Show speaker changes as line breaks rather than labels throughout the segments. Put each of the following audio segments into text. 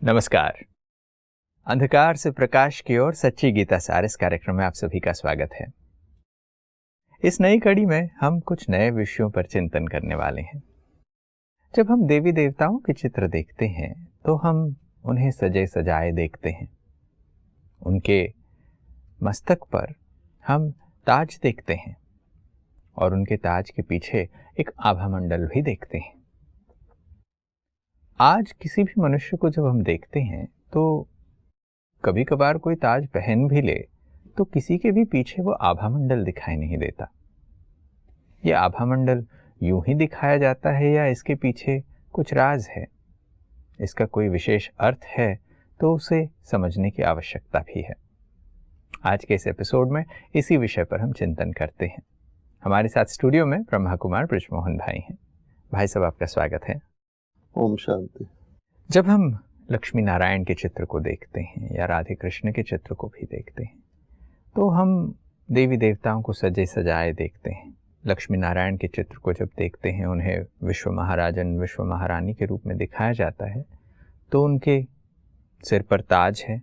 नमस्कार। अंधकार से प्रकाश की ओर सच्ची गीता सार इस कार्यक्रम में आप सभी का स्वागत है। इस नई कड़ी में हम कुछ नए विषयों पर चिंतन करने वाले हैं। जब हम देवी देवताओं के चित्र देखते हैं तो हम उन्हें सजे सजाए देखते हैं। उनके मस्तक पर हम ताज देखते हैं और उनके ताज के पीछे एक आभा मंडल भी देखते हैं। आज किसी भी मनुष्य को जब हम देखते हैं तो कभी कभार कोई ताज पहन भी ले तो किसी के भी पीछे वो आभा मंडल दिखाई नहीं देता। ये आभा मंडल यूं ही दिखाया जाता है या इसके पीछे कुछ राज है, इसका कोई विशेष अर्थ है, तो उसे समझने की आवश्यकता भी है। आज के इस एपिसोड में इसी विषय पर हम चिंतन करते हैं। हमारे साथ स्टूडियो में ब्रह्मा कुमार बृजमोहन भाई हैं। भाई साहब, आपका स्वागत है।
ओम शांति।
जब हम लक्ष्मी नारायण के चित्र को देखते हैं या राधे कृष्ण के चित्र को भी देखते हैं तो हम देवी देवताओं को सजे सजाए देखते हैं। लक्ष्मी नारायण के चित्र को जब देखते हैं, उन्हें विश्व महाराजन विश्व महारानी के रूप में दिखाया जाता है तो उनके सिर पर ताज है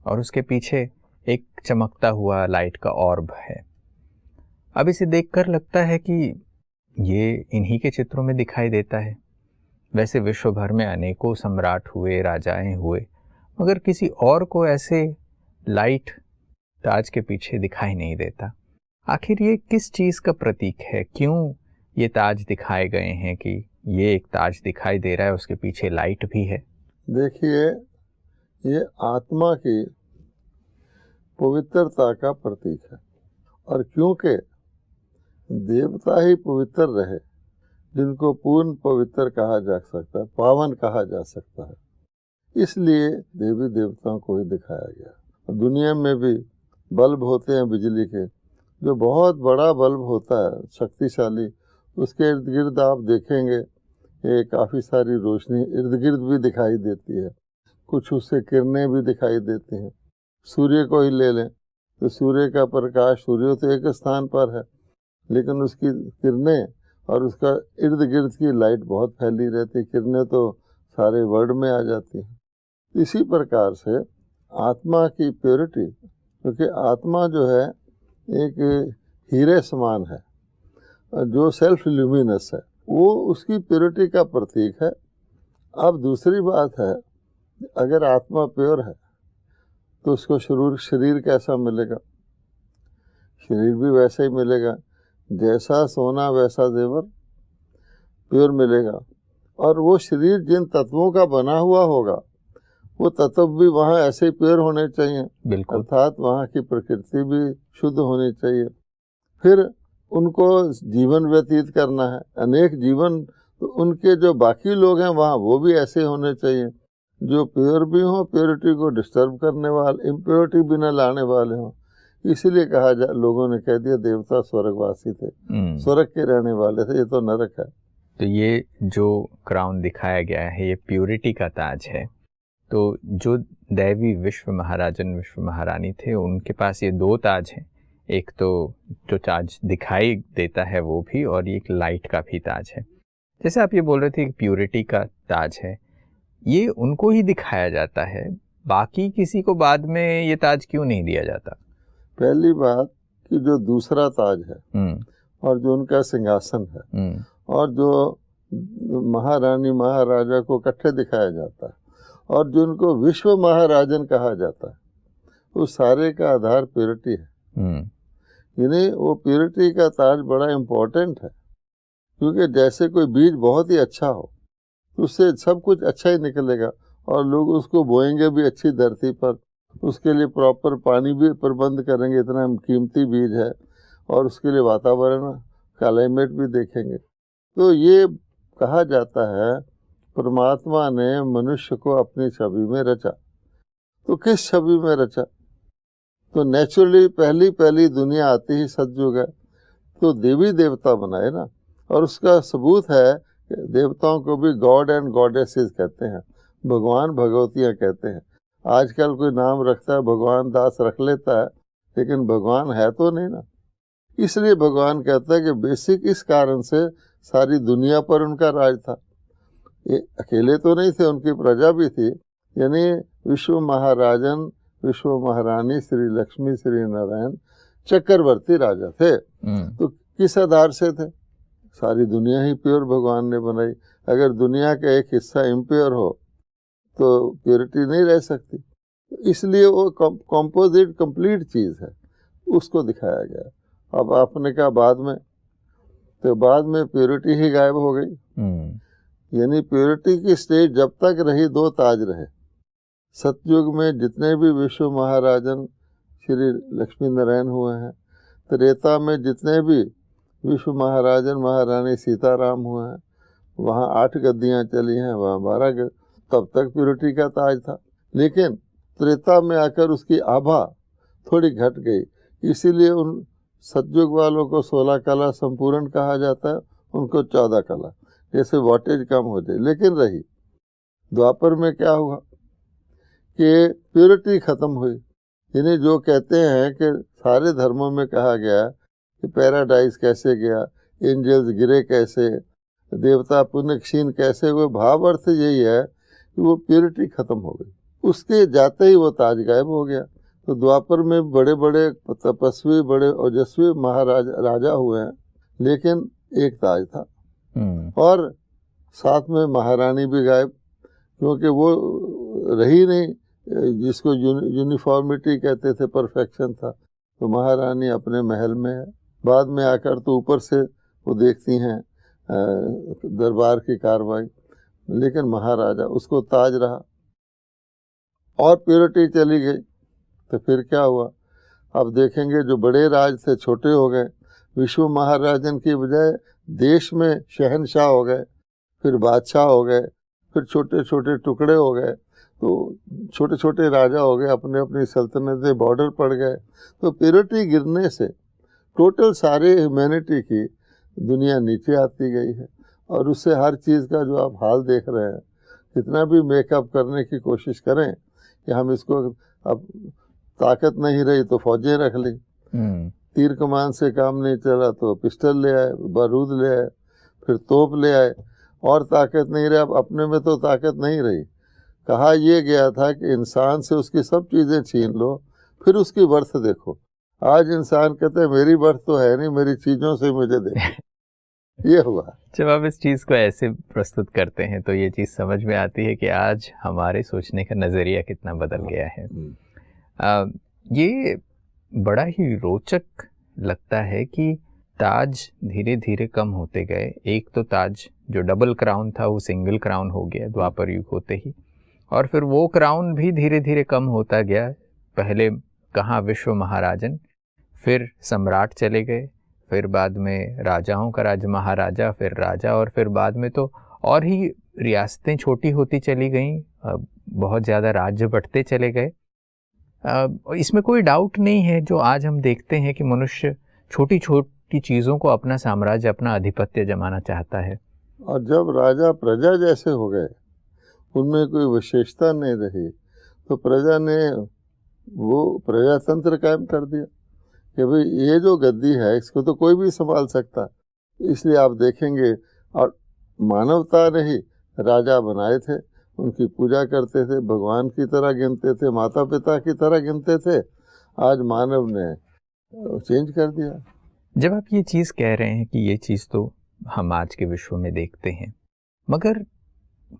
और उसके पीछे एक चमकता हुआ लाइट का ऑर्ब है। अब इसे देखकर लगता है कि ये इन्हीं के चित्रों में दिखाई देता है। वैसे विश्व भर में अनेकों सम्राट हुए, राजाएं हुए, मगर किसी और को ऐसे लाइट ताज के पीछे दिखाई नहीं देता। आखिर ये किस चीज़ का प्रतीक है? क्यों ये ताज दिखाए गए हैं कि ये एक ताज दिखाई दे रहा है, उसके पीछे लाइट भी है?
देखिए, ये आत्मा की पवित्रता का प्रतीक है और क्योंकि देवता ही पवित्र रहे, जिनको पूर्ण पवित्र कहा जा सकता है, पावन कहा जा सकता है, इसलिए देवी देवताओं को ही दिखाया गया। दुनिया में भी बल्ब होते हैं बिजली के, जो बहुत बड़ा बल्ब होता है, शक्तिशाली, उसके इर्द गिर्द आप देखेंगे ये काफ़ी सारी रोशनी इर्द गिर्द भी दिखाई देती है, कुछ उससे किरणें भी दिखाई देती हैं। सूर्य को ही ले लें तो सूर्य का प्रकाश, सूर्य तो एक स्थान पर है लेकिन उसकी किरणें और उसका इर्द गिर्द की लाइट बहुत फैली रहती है, किरणें तो सारे वर्ल्ड में आ जाती हैं। इसी प्रकार से आत्मा की प्योरिटी, क्योंकि आत्मा जो है एक हीरे समान है जो सेल्फ ल्यूमिनस है, वो उसकी प्योरिटी का प्रतीक है। अब दूसरी बात है, अगर आत्मा प्योर है तो उसको शरीर कैसा मिलेगा? शरीर भी वैसा ही मिलेगा, जैसा सोना वैसा जेवर, प्योर मिलेगा। और वो शरीर जिन तत्वों का बना हुआ होगा वो तत्व भी वहाँ ऐसे ही प्योर होने चाहिए, अर्थात वहाँ की प्रकृति भी शुद्ध होनी चाहिए। फिर उनको जीवन व्यतीत करना है, अनेक जीवन, तो उनके जो बाकी लोग हैं वहाँ वो भी ऐसे होने चाहिए, जो प्योर भी हों, प्योरिटी को डिस्टर्ब करने वाले, इम्प्योरिटी भी न लाने वाले हों। इसीलिए कहा लोगों ने कह दिया देवता स्वर्गवासी थे, स्वर्ग के रहने वाले थे, ये तो नरक है।
तो ये जो क्राउन दिखाया गया है ये प्योरिटी का ताज है। तो जो दैवी विश्व महाराजन विश्व महारानी थे उनके पास ये दो ताज हैं, एक तो जो ताज दिखाई देता है वो भी, और एक लाइट का भी ताज है। जैसे आप ये बोल रहे थे कि प्योरिटी का ताज है, ये उनको ही दिखाया जाता है, बाकी किसी को बाद में ये ताज क्यों नहीं दिया जाता?
पहली बात कि जो दूसरा ताज है और जो उनका सिंहासन है और जो महारानी महाराजा को इकट्ठे दिखाया जाता है और जो उनको विश्व महाराजन कहा जाता है, उस सारे का आधार प्योरिटी है। यानी वो प्योरिटी का ताज बड़ा इम्पोर्टेंट है, क्योंकि जैसे कोई बीज बहुत ही अच्छा हो तो उससे सब कुछ अच्छा ही निकलेगा और लोग उसको बोएंगे भी अच्छी धरती पर, उसके लिए प्रॉपर पानी भी प्रबंध करेंगे, इतना कीमती बीज है, और उसके लिए वातावरण क्लाइमेट भी देखेंगे। तो ये कहा जाता है परमात्मा ने मनुष्य को अपनी छवि में रचा। तो किस छवि में रचा? तो नेचुरली पहली दुनिया आती ही सतयुग है, तो देवी देवता बनाए ना, और उसका सबूत है कि देवताओं को भी गॉड एंड गॉडेसेस कहते हैं, भगवान भगवतियाँ कहते हैं। आजकल कोई नाम रखता है, भगवान दास रख लेता है, लेकिन भगवान है तो नहीं ना। इसलिए भगवान कहता है कि बेसिक इस कारण से सारी दुनिया पर उनका राज था। ये अकेले तो नहीं थे, उनकी प्रजा भी थी, यानी विश्व महाराजन, विश्व महारानी श्री लक्ष्मी श्री नारायण चक्रवर्ती राजा थे। तो किस आधार से थे? सारी दुनिया ही प्योर भगवान ने बनाई। अगर दुनिया का एक हिस्सा इम्प्योर हो तो प्योरिटी नहीं रह सकती। इसलिए वो कंपोजिट कंप्लीट चीज़ है, उसको दिखाया गया। अब आपने कहा बाद में, तो बाद में प्योरिटी ही गायब हो गई। यानी प्योरिटी की स्टेज जब तक रही, दो ताज रहे। सतयुग में जितने भी विश्व महाराजन श्री लक्ष्मी नारायण हुए हैं, त्रेता में जितने भी विश्व महाराजन महारानी सीताराम हुए हैं, वहाँ 8 गद्दियाँ चली हैं, वहाँ 12 तब तक प्योरिटी का ताज था। लेकिन त्रेता में आकर उसकी आभा थोड़ी घट गई, इसीलिए उन सतयुग वालों को 16 कला संपूर्ण कहा जाता है, उनको 14 कला, जैसे वॉटेज कम हो जाए। लेकिन रही द्वापर में क्या हुआ कि प्योरिटी खत्म हुई। यानी जो कहते हैं कि सारे धर्मों में कहा गया कि पैराडाइज कैसे गया, एंजल्स गिरे कैसे, देवता पुण्य क्षीण कैसे हुए, भाव अर्थ यही है कि वो प्योरिटी खत्म हो गई। उसके जाते ही वो ताज गायब हो गया। तो द्वापर में बड़े बड़े तपस्वी, बड़े ओजस्वी महाराज राजा हुए हैं, लेकिन एक ताज था। और साथ में महारानी भी गायब, क्योंकि वो रही नहीं, जिसको यूनिफॉर्मिटी कहते थे, परफेक्शन था। तो महारानी अपने महल में है, बाद में आकर तो ऊपर से वो देखती हैं दरबार की कार्रवाई, लेकिन महाराजा उसको ताज रहा और प्योरिटी चली गई। तो फिर क्या हुआ? अब देखेंगे जो बड़े राज थे छोटे हो गए। विश्व महाराजन की बजाय देश में शहनशाह हो गए, फिर बादशाह हो गए, फिर छोटे छोटे टुकड़े हो गए। तो छोटे छोटे राजा हो गए, अपने अपनी सल्तनतें बॉर्डर पड़ गए। तो प्योरिटी गिरने से टोटल सारे ह्यूमैनिटी की दुनिया नीचे आती गई है। और उससे हर चीज़ का जो आप हाल देख रहे हैं, कितना भी मेकअप करने की कोशिश करें कि हम इसको, अब ताकत नहीं रही तो फौजें रख ली, तीर कमान से काम नहीं चला तो पिस्टल ले आए, बारूद ले आए, फिर तोप ले आए, और ताकत नहीं रही। अब अपने में तो ताकत नहीं रही। कहा यह गया था कि इंसान से उसकी सब चीज़ें छीन लो, फिर उसकी वर्थ देखो। आज इंसान कहते हैं मेरी वर्थ तो है नहीं, मेरी चीज़ों से मुझे देखो। ये हुआ।
जब आप इस चीज़ को ऐसे प्रस्तुत करते हैं तो ये चीज़ समझ में आती है कि आज हमारे सोचने का नज़रिया कितना बदल गया है। ये बड़ा ही रोचक लगता है कि ताज धीरे धीरे कम होते गए। एक तो ताज जो डबल क्राउन था वो सिंगल क्राउन हो गया द्वापर युग होते ही, और फिर वो क्राउन भी धीरे धीरे कम होता गया। पहले कहाँ विश्व महाराजन, फिर सम्राट चले गए, फिर बाद में राजाओं का राज महाराजा, फिर राजा, और फिर बाद में तो और ही रियासतें छोटी होती चली गईं, बहुत ज़्यादा राज्य बढ़ते चले गए। इसमें कोई डाउट नहीं है जो आज हम देखते हैं कि मनुष्य छोटी छोटी चीज़ों को अपना साम्राज्य, अपना आधिपत्य जमाना चाहता है।
और जब राजा प्रजा जैसे हो गए, उनमें कोई विशेषता नहीं रही, तो प्रजा ने वो प्रजातंत्र कायम कर दिया कि भाई ये जो गद्दी है इसको तो कोई भी संभाल सकता। इसलिए आप देखेंगे, और मानवता ने ही राजा बनाए थे, उनकी पूजा करते थे, भगवान की तरह गिनते थे, माता पिता की तरह गिनते थे। आज मानव ने चेंज कर दिया।
जब आप ये चीज़ कह रहे हैं कि ये चीज़ तो हम आज के विश्व में देखते हैं, मगर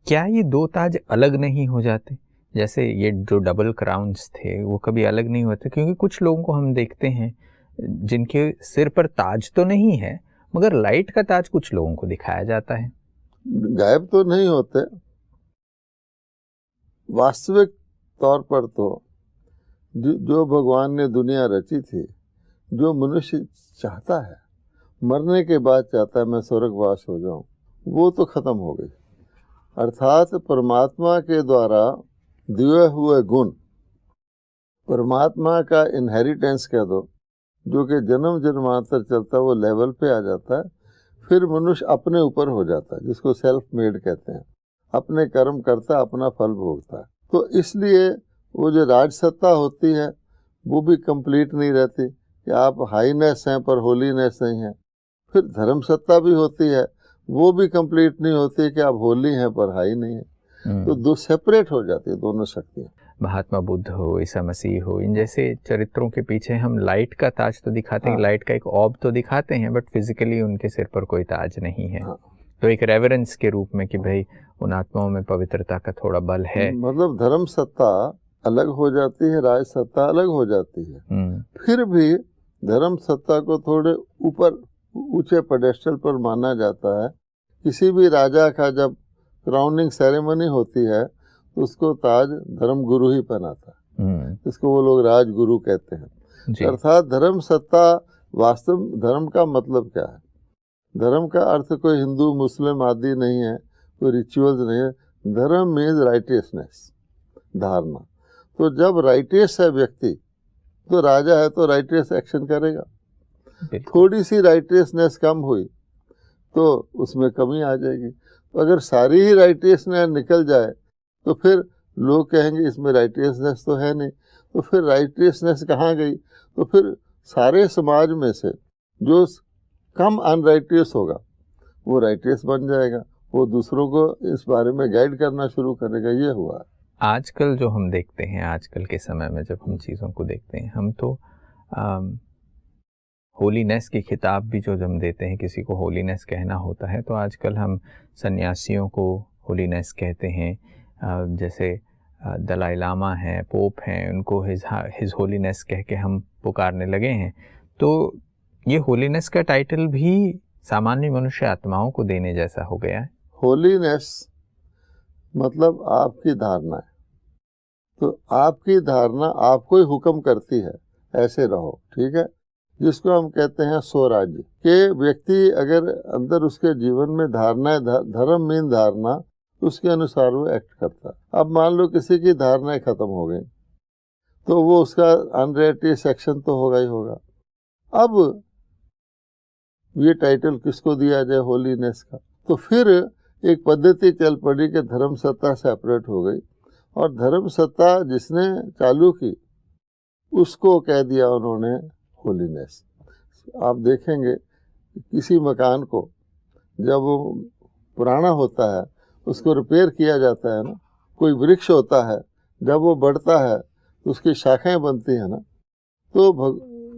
क्या ये दो ताज अलग नहीं हो जाते? जैसे ये जो डबल क्राउन्स थे वो कभी अलग नहीं होते? क्योंकि कुछ लोगों को हम देखते हैं जिनके सिर पर ताज तो नहीं है, मगर लाइट का ताज कुछ लोगों को दिखाया जाता है।
गायब तो नहीं होते। वास्तविक तौर पर तो जो भगवान ने दुनिया रची थी, जो मनुष्य चाहता है, मरने के बाद चाहता है मैं स्वर्गवास हो जाऊं, वो तो खत्म हो गई। अर्थात परमात्मा के द्वारा दिए हुए गुण, परमात्मा का इनहेरिटेंस कह दो, जो कि जन्म जन्मांतर चलता है, वो लेवल पे आ जाता है। फिर मनुष्य अपने ऊपर हो जाता है, जिसको सेल्फ मेड कहते हैं। अपने कर्म करता, अपना फल भोगता है। तो इसलिए वो जो राज सत्ता होती है वो भी कंप्लीट नहीं रहती कि आप हाईनेस हैं पर होलीनेस नहीं है। फिर धर्म सत्ता भी होती है, वो भी कंप्लीट नहीं होती कि आप होली हैं पर हाई नहीं है। तो दो सेपरेट हो जाती है दोनों शक्तियाँ।
महात्मा बुद्ध हो, ईसा मसीह हो, इन जैसे चरित्रों के पीछे हम लाइट का ताज तो दिखाते हैं, लाइट का एक ऑब तो दिखाते हैं, बट फिजिकली उनके सिर पर कोई ताज नहीं है। तो एक रेवरेंस के रूप में कि भाई उन आत्माओं में पवित्रता का थोड़ा बल है।
मतलब धर्म सत्ता अलग हो जाती है, राज सत्ता अलग हो जाती है, फिर भी धर्म सत्ता को थोड़े ऊपर ऊंचे पेडेस्टल पर माना जाता है। किसी भी राजा का जब क्राउनिंग सेरेमनी होती है तो उसको ताज धर्म गुरु ही पहनाता है, इसको वो लोग राजगुरु कहते हैं। अर्थात धर्म सत्ता, वास्तव धर्म का मतलब क्या है? धर्म का अर्थ कोई हिंदू मुस्लिम आदि नहीं है, कोई रिचुअल्स नहीं है। धर्म मीन्स राइटियसनेस, धारणा। तो जब राइटियस है व्यक्ति, तो राजा है तो राइटियस एक्शन करेगा। थोड़ी सी राइटियसनेस कम हुई तो उसमें कमी आ जाएगी। तो अगर सारी ही राइटियसनेस निकल जाए तो फिर लोग कहेंगे इसमें राइटियसनेस तो है नहीं, तो फिर राइटियसनेस कहाँ गई? तो फिर सारे समाज में से जो कम अनराइटियस होगा वो राइटियस बन जाएगा, वो दूसरों को इस बारे में गाइड करना शुरू करेगा। ये हुआ
आजकल जो हम देखते हैं, आजकल के समय में जब हम चीज़ों को देखते हैं, हम तो होलीनेस की खिताब भी जो हम देते हैं, किसी को होलीनेस कहना होता है, तो आजकल हम सन्यासियों को होलीनेस कहते हैं। जैसे दलाई लामा हैं, पोप हैं, उनको हिज होलीनेस कह के हम पुकारने लगे हैं। तो ये होलीनेस का टाइटल भी सामान्य मनुष्य आत्माओं को देने जैसा हो गया है।
होलीनेस मतलब आपकी धारणा है, तो आपकी धारणा आपको ही हुक्म करती है ऐसे रहो, ठीक है, जिसको हम कहते हैं स्वराज्य के। व्यक्ति अगर अंदर उसके जीवन में धारणा, धर्म मीन धारणा, उसके अनुसार वो एक्ट करता है। अब मान लो किसी की धारणाएं खत्म हो गई तो वो उसका अनराइटियस एक्शन तो होगा ही होगा। अब ये टाइटल किसको दिया जाए होलीनेस का? तो फिर एक पद्धति चल पड़ी कि धर्म सत्ता सेपरेट हो गई, और धर्म सत्ता जिसने चालू की उसको कह दिया उन्होंने होलीनेस। आप देखेंगे किसी मकान को जब वो पुराना होता है उसको रिपेयर किया जाता है ना, कोई वृक्ष होता है जब वो बढ़ता है तो उसकी शाखाएं बनती हैं ना। तो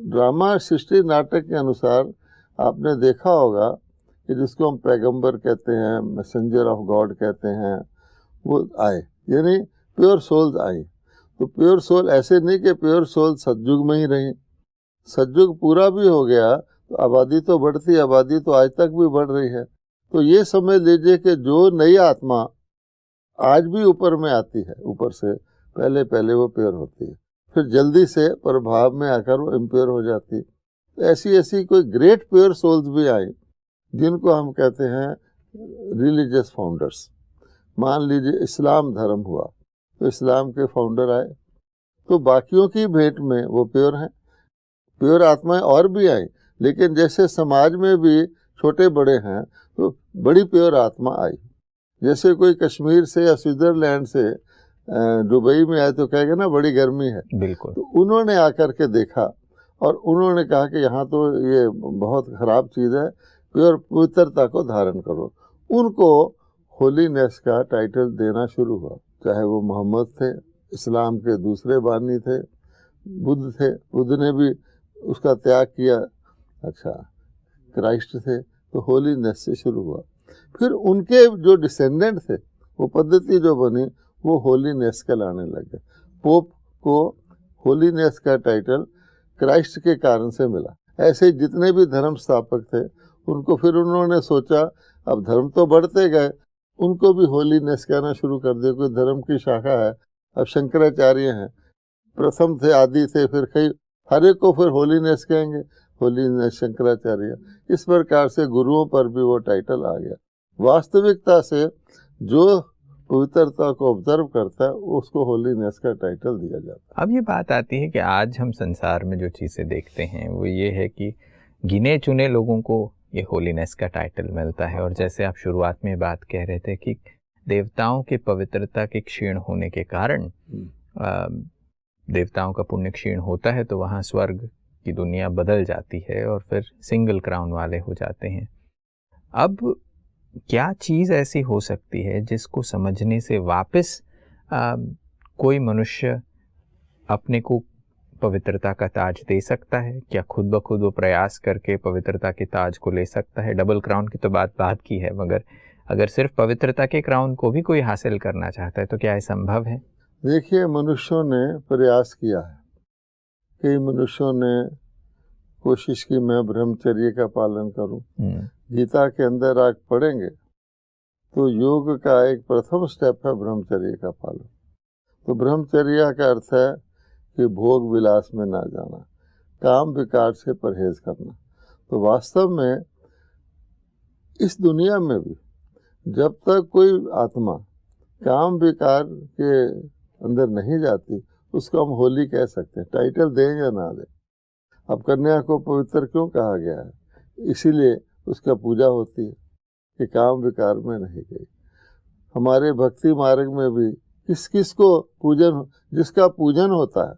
ड्रामा सृष्टि नाटक के अनुसार आपने देखा होगा कि जिसको हम पैगंबर कहते हैं, मैसेंजर ऑफ गॉड कहते हैं, वो आए, यानी प्योर सोल्स आई। तो प्योर सोल ऐसे नहीं कि प्योर सोल सतयुग में ही रही, सतयुग पूरा भी हो गया तो आबादी तो बढ़ती, आबादी तो आज तक भी बढ़ रही है। तो ये समझ लीजिए कि जो नई आत्मा आज भी ऊपर में आती है, ऊपर से पहले पहले वो प्योर होती है, फिर जल्दी से प्रभाव में आकर वो इम्प्योर हो जाती है। तो ऐसी ऐसी कोई ग्रेट प्योर सोल्स भी आई जिनको हम कहते हैं रिलीजियस फाउंडर्स। मान लीजिए इस्लाम धर्म हुआ तो इस्लाम के फाउंडर आए, तो बाकियों की भेंट में वो प्योर हैं, प्योर आत्माएं और भी आई। लेकिन जैसे समाज में भी छोटे बड़े हैं तो बड़ी प्योर आत्मा आई। जैसे कोई कश्मीर से या स्विट्जरलैंड से दुबई में आए तो कहेगा ना बड़ी गर्मी है,
बिल्कुल।
तो उन्होंने आकर के देखा और उन्होंने कहा कि यहाँ तो ये बहुत ख़राब चीज़ है, प्योर पवित्रता को धारण करो। उनको होलीनेस का टाइटल देना शुरू हुआ, चाहे वो मोहम्मद थे, इस्लाम के दूसरे बानी थे, बुद्ध थे, बुद्ध ने भी उसका त्याग किया, अच्छा क्राइस्ट थे, तो होलीनेस से शुरू हुआ। फिर उनके जो डिसेंडेंट थे वो पद्धति जो बनी वो होलीनेस का लाने लगे। पोप को होलीनेस का टाइटल क्राइस्ट के कारण से मिला। ऐसे जितने भी धर्म स्थापक थे उनको फिर उन्होंने सोचा अब धर्म तो बढ़ते गए, उनको भी होलीनेस कहना शुरू कर दिया। कोई धर्म की शाखा है, अब शंकराचार्य हैं, प्रथम थे, आदि थे, फिर कई, हर एक को फिर होलीनेस कहेंगे, होलीनेस शंकराचार्य। इस प्रकार से गुरुओं पर भी वो टाइटल आ गया। वास्तविकता से जो पवित्रता को ऑब्जर्व करता है उसको होलीनेस का टाइटल दिया जाता है।
अब ये बात आती है कि आज हम संसार में जो चीज़ें देखते हैं वो ये है कि गिने चुने लोगों को ये होलीनेस का टाइटल मिलता है। और जैसे आप शुरुआत में बात कह रहे थे कि देवताओं की पवित्रता के क्षीण होने के कारण देवताओं का पुण्य क्षीण होता है तो वहाँ स्वर्ग की दुनिया बदल जाती है और फिर सिंगल क्राउन वाले हो जाते हैं। अब क्या चीज़ ऐसी हो सकती है जिसको समझने से वापस कोई मनुष्य अपने को पवित्रता का ताज दे सकता है? क्या खुद ब खुद वो प्रयास करके पवित्रता के ताज को ले सकता है? डबल क्राउन की तो बात की है, मगर अगर सिर्फ पवित्रता के क्राउन को भी कोई हासिल करना चाहता है तो क्या ये संभव है?
देखिए, मनुष्यों ने प्रयास किया है। कई मनुष्यों ने कोशिश की मैं ब्रह्मचर्य का पालन करूं। गीता के अंदर आज पढ़ेंगे तो योग का एक प्रथम स्टेप है ब्रह्मचर्य का पालन। तो ब्रह्मचर्य का अर्थ है कि भोग विलास में ना जाना, काम विकार से परहेज करना। तो वास्तव में इस दुनिया में भी जब तक कोई आत्मा काम विकार के अंदर नहीं जाती उसको हम होली कह सकते हैं, टाइटल दें या ना दें। अब कन्या को पवित्र क्यों कहा गया है? इसीलिए उसका पूजा होती है कि काम विकार में नहीं गई। हमारे भक्ति मार्ग में भी किस किस को पूजन, जिसका पूजन होता है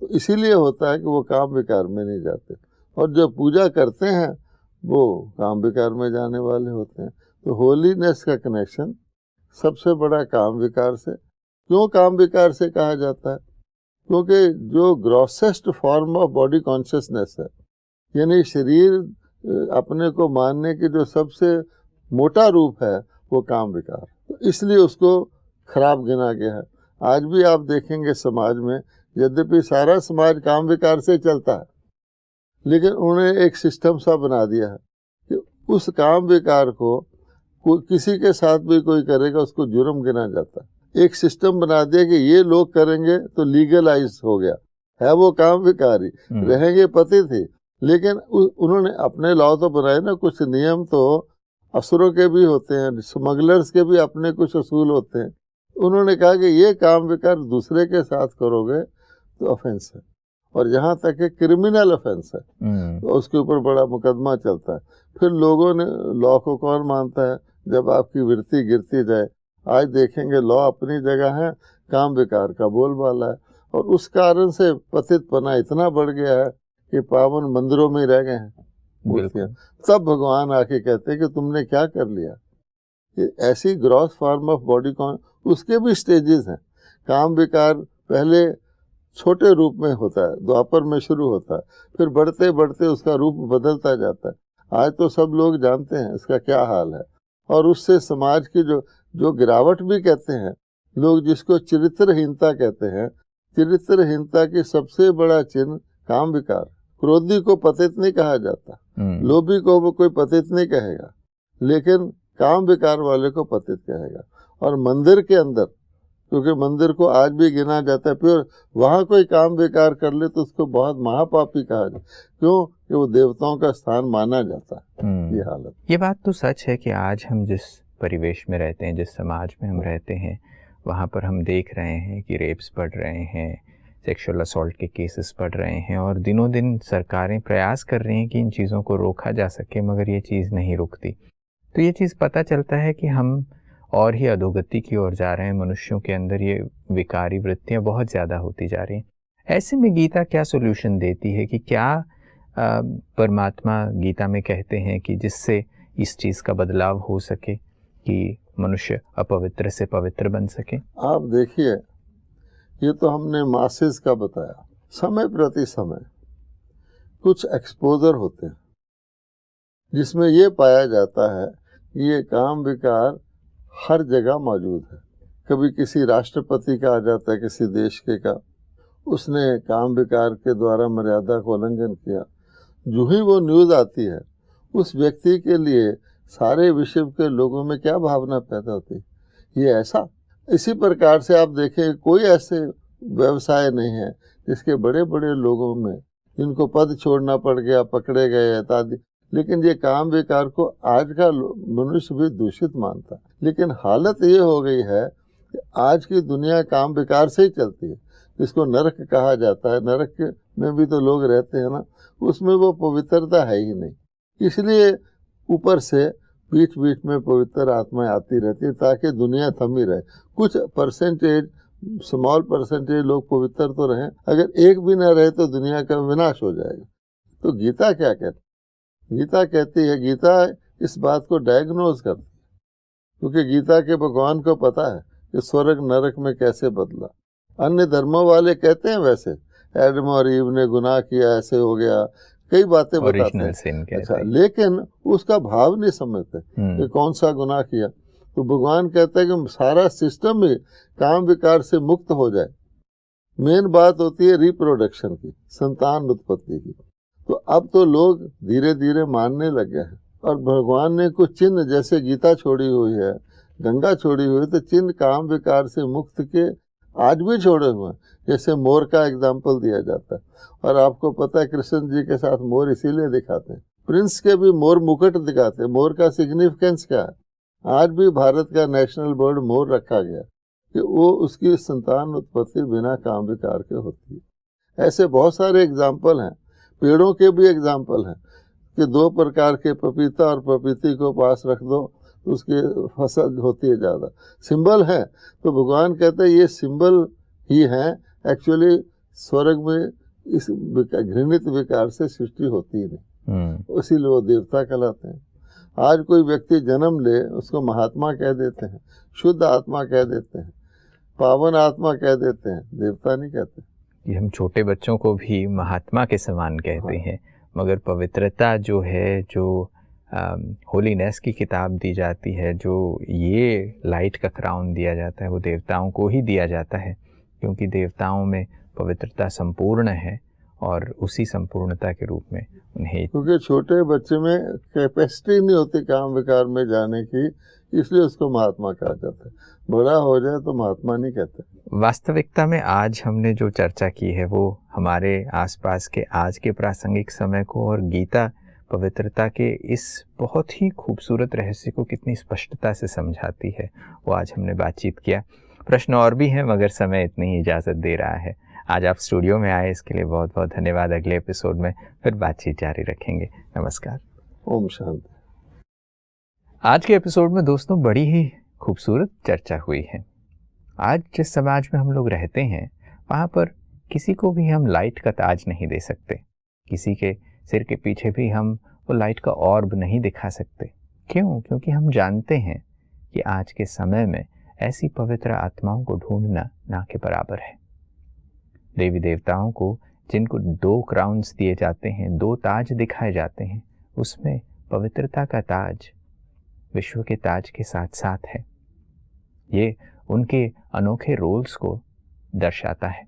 तो इसीलिए होता है कि वो काम विकार में नहीं जाते, और जो पूजा करते हैं वो काम विकार में जाने वाले होते हैं। तो होलीनेस का कनेक्शन सबसे बड़ा काम विकार से। क्यों काम विकार से कहा जाता है? क्योंकि जो grossest form of body consciousness है, यानी शरीर अपने को मानने की जो सबसे मोटा रूप है वो काम विकार, तो इसलिए उसको खराब गिना गया है। आज भी आप देखेंगे समाज में, यद्यपि सारा समाज काम विकार से चलता है, लेकिन उन्होंने एक सिस्टम सा बना दिया है कि उस काम विकार को किसी के साथ भी कोई करेगा उसको जुर्म गिना जाता है। एक सिस्टम बना दिया कि ये लोग करेंगे तो लीगलाइज हो गया है, वो काम विकारी रहेंगे पति थे। लेकिन उन्होंने अपने लॉ तो बनाए ना, कुछ नियम तो असुरों के भी होते हैं, स्मगलर्स के भी अपने कुछ असूल होते हैं। उन्होंने कहा कि ये काम विकार दूसरे के साथ करोगे तो ऑफेंस है, और यहाँ तक कि क्रिमिनल ऑफेंस है, तो उसके ऊपर बड़ा मुकदमा चलता है। फिर लोगों ने लॉ को कौन मानता है जब आपकी वृत्ति गिरती जाए? आज देखेंगे लॉ अपनी जगह है, काम विकार का बोलबाला है, और उस कारण से पतितपना इतना बढ़ गया है कि पावन मंदिरों में रह गए हैं मूर्तियाँ। तब भगवान आके कहते हैं कि तुमने क्या कर लिया। कि ऐसी ग्रॉस फॉर्म ऑफ बॉडी कौन, उसके भी स्टेजेस हैं। काम विकार पहले छोटे रूप में होता है, द्वापर में शुरू होता है, फिर बढ़ते बढ़ते उसका रूप बदलता जाता है। आज तो सब लोग जानते हैं इसका क्या हाल है, और उससे समाज की जो गिरावट भी कहते हैं लोग, जिसको चरित्रहीनता कहते हैं, चरित्रहीनता की सबसे बड़ा चिन्ह काम विकार। क्रोधी को पतित नहीं कहा जाता, लोभी को वो कोई पतित नहीं कहेगा, लेकिन काम विकार वाले को पतित कहेगा। और मंदिर के अंदर, क्योंकि मंदिर को आज भी गिना जाता है, फिर वहाँ कोई काम विकार कर ले तो उसको बहुत महापापी कहा जाता है। क्यों? कि वो देवताओं का स्थान माना जाता है। ये हालत,
ये बात तो सच है कि आज हम जिस परिवेश में रहते हैं, जिस समाज में हम रहते हैं, वहाँ पर हम देख रहे हैं कि रेप्स बढ़ रहे हैं, सेक्सुअल असॉल्ट के केसेस बढ़ रहे हैं, और दिनों दिन सरकारें प्रयास कर रही हैं कि इन चीज़ों को रोका जा सके, मगर ये चीज़ नहीं रुकती। तो ये चीज़ पता चलता है कि हम और ही अधोगति की ओर जा रहे हैं। मनुष्यों के अंदर ये विकारी वृत्तियाँ बहुत ज़्यादा होती जा रही हैं। ऐसे में गीता क्या सोल्यूशन देती है कि क्या परमात्मा गीता में कहते हैं कि जिससे इस चीज़ का बदलाव हो सके कि मनुष्य अपवित्र से पवित्र बन सके?
आप देखिए, ये तो हमने मासेस का बताया। समय प्रति समय कुछ एक्सपोजर होते हैं जिसमें ये पाया जाता है कि ये काम विकार हर जगह मौजूद है। कभी किसी राष्ट्रपति का आ जाता है, किसी देश के का, उसने काम विकार के द्वारा मर्यादा को उल्लंघन किया, जो ही वो न्यूज़ आती है उस व्यक्ति के लिए सारे विश्व के लोगों में क्या भावना पैदा होती है, ये ऐसा। इसी प्रकार से आप देखें, कोई ऐसे व्यवसाय नहीं है जिसके बड़े बड़े लोगों में जिनको पद छोड़ना पड़ गया, पकड़े गए इत्यादि, लेकिन ये काम विकार को आज का मनुष्य भी दूषित मानता है। लेकिन हालत ये हो गई है कि आज की दुनिया काम विकार से ही चलती है, जिसको नरक कहा जाता है। नरक में भी तो लोग रहते हैं ना, उसमें वो पवित्रता है ही नहीं। इसलिए ऊपर से बीच बीच में पवित्र आत्माएं आती रहती है ताकि दुनिया थमी रहे। कुछ परसेंटेज, स्मॉल परसेंटेज लोग पवित्र तो रहें, अगर एक भी ना रहे तो दुनिया का विनाश हो जाएगा। तो गीता क्या कहती है? गीता कहती है, गीता इस बात को डायग्नोज करती है क्योंकि गीता के भगवान को पता है कि स्वर्ग नरक में कैसे बदला। अन्य धर्मों वाले कहते हैं वैसे एडम और ईव ने गुनाह किया, ऐसे हो गया, कई बातें बताते हैं। अच्छा, लेकिन उसका भाव नहीं समझते कि कौन सा गुनाह किया। तो भगवान कहते हैं कि सारा सिस्टम ही काम विकार से मुक्त हो जाए। मेन बात होती है रिप्रोडक्शन की, संतान उत्पत्ति की। तो अब तो लोग धीरे धीरे मानने लग गए हैं, और भगवान ने कुछ चिन्ह, जैसे गीता छोड़ी हुई है, गंगा छोड़ी हुई है, तो चिन्ह काम विकार से मुक्त के आज भी छोड़े हुए हैं। जैसे मोर का एग्जाम्पल दिया जाता है, और आपको पता है कृष्ण जी के साथ मोर इसीलिए दिखाते हैं। प्रिंस के भी मोर मुकुट दिखाते हैं। मोर का सिग्निफिकेंस क्या है? आज भी भारत का नेशनल बर्ड मोर रखा गया कि वो उसकी संतान उत्पत्ति बिना काम विकार के होती है। ऐसे बहुत सारे एग्जाम्पल हैं। पेड़ों के भी एग्जाम्पल हैं कि 2 प्रकार के पपीता और पपीती को पास रख दो तो उसकी फसल होती है ज़्यादा। सिंबल है, तो भगवान कहते हैं ये सिंबल ही हैं। एक्चुअली स्वर्ग में इस घृणित विकार से सृष्टि होती ही नहीं, इसीलिए वो देवता कहलाते हैं। आज कोई व्यक्ति जन्म ले, उसको महात्मा कह देते हैं, शुद्ध आत्मा कह देते हैं, पावन आत्मा कह देते हैं, देवता नहीं कहते।
ये हम छोटे बच्चों को भी महात्मा के समान कहते हैं, मगर पवित्रता जो है, जो होलीनेस की किताब दी जाती है, जो ये लाइट का क्राउन दिया जाता है, वो देवताओं को ही दिया जाता है, क्योंकि देवताओं में पवित्रता संपूर्ण है और उसी संपूर्णता के रूप में उन्हें,
क्योंकि छोटे बच्चे में कैपेसिटी नहीं होती काम विकार में जाने की, इसलिए उसको महात्मा कहा जाता है। बड़ा हो जाए तो महात्मा नहीं कहते।
वास्तविकता में आज हमने जो चर्चा की है वो हमारे आसपास के आज के प्रासंगिक समय को और गीता पवित्रता के इस बहुत ही खूबसूरत रहस्य को कितनी स्पष्टता से समझाती है, वो आज हमने बातचीत किया। प्रश्न और भी हैं, मगर समय इतनी ही इजाज़त दे रहा है। आज आप स्टूडियो में आए, इसके लिए बहुत बहुत धन्यवाद। अगले एपिसोड में फिर बातचीत जारी रखेंगे। नमस्कार।
ओम शांति।
आज के एपिसोड में दोस्तों बड़ी ही खूबसूरत चर्चा हुई है। आज जिस समाज में हम लोग रहते हैं, वहाँ पर किसी को भी हम लाइट का ताज नहीं दे सकते, किसी के सिर के पीछे भी हम वो लाइट का ऑर्ब नहीं दिखा सकते। क्यों? क्योंकि हम जानते हैं कि आज के समय में ऐसी पवित्र आत्माओं को ढूंढना ना के बराबर है। देवी देवताओं को जिनको 2 क्राउन्स दिए जाते हैं, 2 ताज दिखाए जाते हैं, उसमें पवित्रता का ताज विश्व के ताज के साथ साथ है। ये उनके अनोखे रोल्स को दर्शाता है।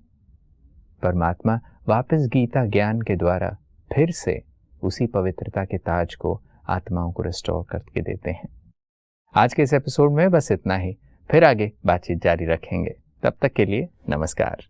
परमात्मा वापस गीता ज्ञान के द्वारा फिर से उसी पवित्रता के ताज को आत्माओं को रिस्टोर करके देते हैं। आज के इस एपिसोड में बस इतना ही, फिर आगे बातचीत जारी रखेंगे। तब तक के लिए नमस्कार।